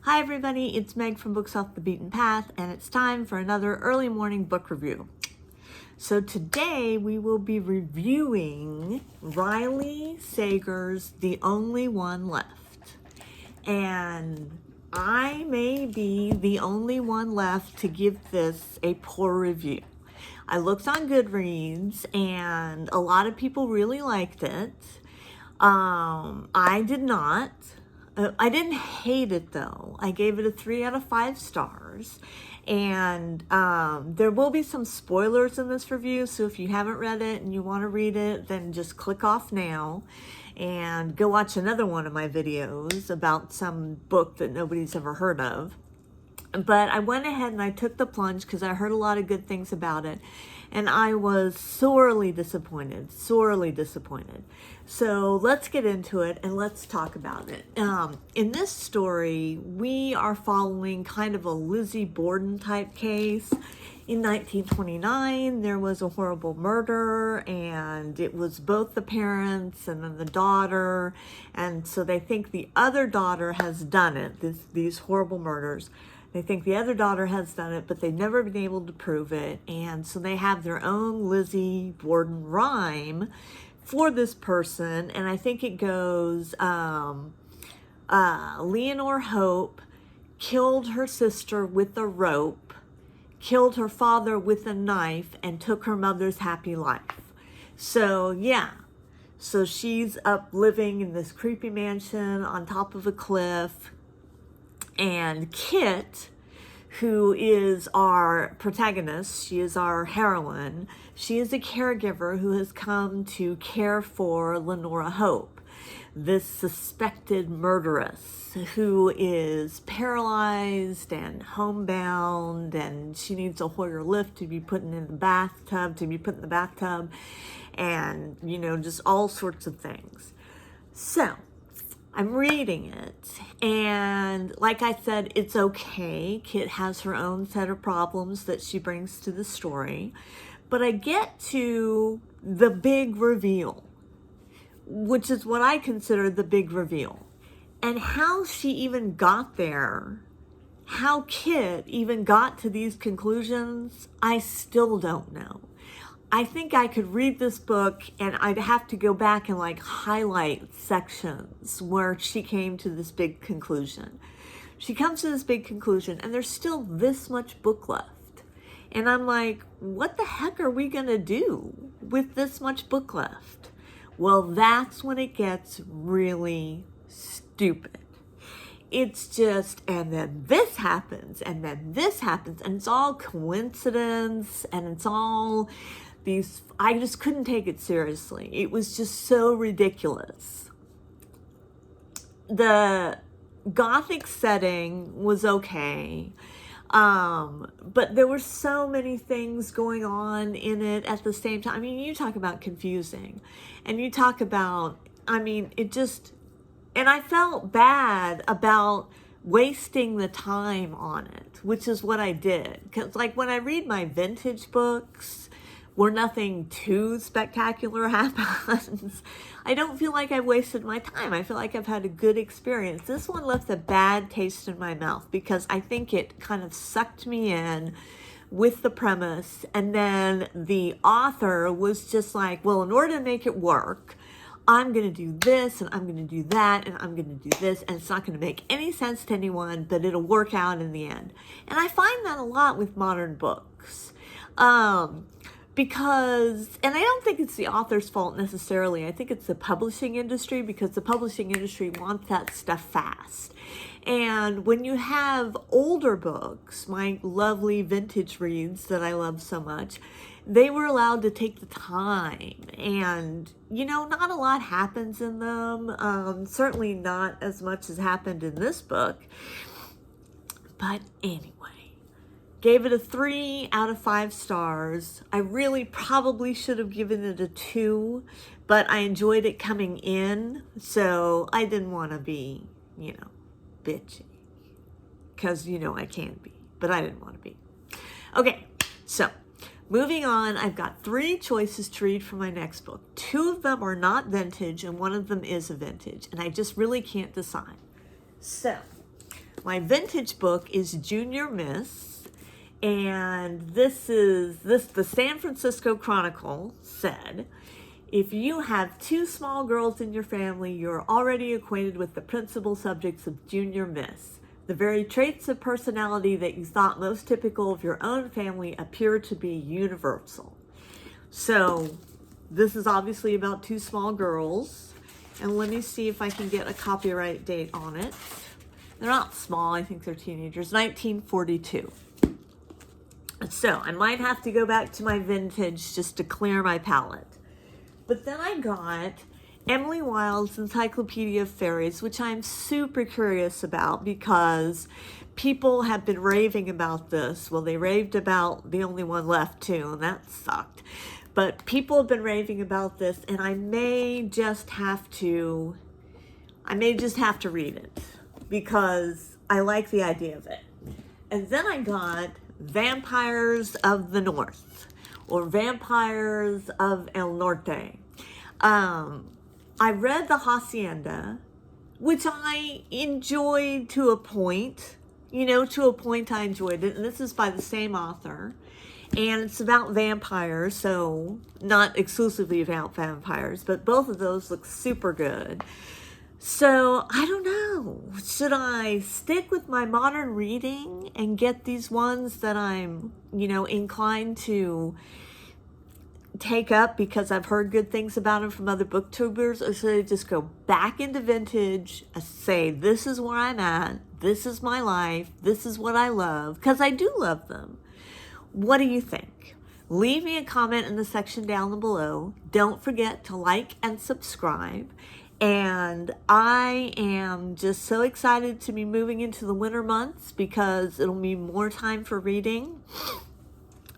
Hi everybody, it's Meg from Books Off the Beaten Path, and it's time for another early morning book review. So today we will be reviewing Riley Sager's The Only One Left. And I may be the only one left to give this a poor review. I looked on Goodreads and a lot of people really liked it. I did not. I didn't hate it though. I gave it a 3 out of 5 stars. And there will be some spoilers in this review, so if you haven't read it and you want to read it, then just click off now and go watch another one of my videos about some book that nobody's ever heard of. But I went ahead and I took the plunge because I heard a lot of good things about it. And I was sorely disappointed. So let's get into it and let's talk about it. In this story, we are following kind of a Lizzie Borden type case. In 1929, there was a horrible murder, and it was both the parents and then the daughter. And so they think the other daughter has done it, these horrible murders. They think the other daughter has done it, but they've never been able to prove it. And so they have their own Lizzie Borden rhyme for this person. And I think it goes, Leonore Hope killed her sister with a rope, killed her father with a knife, and took her mother's happy life. So yeah. So she's up living in this creepy mansion on top of a cliff. And Kit, who is our protagonist, she is our heroine, she is a caregiver who has come to care for Lenora Hope, this suspected murderess who is paralyzed and homebound, and she needs a Hoyer lift to be put in the bathtub, and, you know, just all sorts of things. So I'm reading it, and like I said, it's okay. Kit has her own set of problems that she brings to the story, but I get to the big reveal, which is what I consider the big reveal. And how she even got there, how Kit even got to these conclusions, I still don't know. I think I could read this book and I'd have to go back and like highlight sections where she came to this big conclusion. She comes to this big conclusion and there's still this much book left. And I'm like, what the heck are we going to do with this much book left? Well, that's when it gets really stupid. It's just, and then this happens, and then this happens, and it's all coincidence, and it's all these, I just couldn't take it seriously. It was just so ridiculous. The Gothic setting was okay, but there were so many things going on in it at the same time. I mean, you talk about confusing, and you talk about, I mean, it just, and I felt bad about wasting the time on it, which is what I did. Because like when I read my vintage books where nothing too spectacular happens, I don't feel like I've wasted my time. I feel like I've had a good experience. This one left a bad taste in my mouth because I think it kind of sucked me in with the premise. And then the author was just like, well, in order to make it work, I'm going to do this and I'm going to do that and I'm going to do this, and it's not going to make any sense to anyone, but it'll work out in the end. And I find that a lot with modern books. Because, and I don't think it's the author's fault necessarily. I think it's the publishing industry, because the publishing industry wants that stuff fast. And when you have older books, my lovely vintage reads that I love so much, they were allowed to take the time. And, you know, not a lot happens in them. Certainly not as much as happened in this book. But anyway. Gave it a 3 out of 5 stars. I really probably should have given it a 2, but I enjoyed it coming in, so I didn't want to be, you know, bitchy. Because, you know, I can be, but I didn't want to be. Okay, so moving on, I've got 3 choices to read for my next book. 2 of them are not vintage, and 1 of them is a vintage, and I just really can't decide. So my vintage book is Junior Miss, and the San Francisco Chronicle said, if you have 2 small girls in your family, you're already acquainted with the principal subjects of Junior Miss. The very traits of personality that you thought most typical of your own family appear to be universal. So this is obviously about 2 small girls. And let me see if I can get a copyright date on it. They're not small, I think they're teenagers. 1942. So I might have to go back to my vintage just to clear my palette. But then I got Emily Wilde's Encyclopedia Fairies, which I'm super curious about because people have been raving about this. Well, they raved about The Only One Left too, and that sucked. But people have been raving about this, and I may just have to read it because I like the idea of it. And then I got Vampires of the North, or Vampires of El Norte. I read The Hacienda, which I enjoyed to a point. To a point I enjoyed it. And this is by the same author. And it's about vampires, so not exclusively about vampires, but both of those look super good. So I don't know. Should I stick with my modern reading and get these ones that I'm, inclined to take up because I've heard good things about them from other booktubers, or should I just go back into vintage and say, this is where I'm at, this is my life, this is what I love, because I do love them. What do you think? Leave me a comment in the section down below. Don't forget to like and subscribe. And I am just so excited to be moving into the winter months because it'll be more time for reading.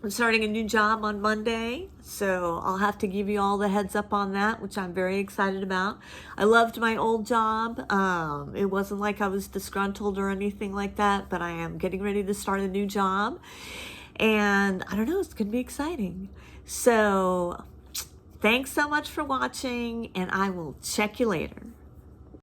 I'm starting a new job on Monday, so I'll have to give you all the heads up on that, which I'm very excited about. I loved my old job. It wasn't like I was disgruntled or anything like that, but I am getting ready to start a new job. And I don't know, it's going to be exciting. So thanks so much for watching, and I will check you later.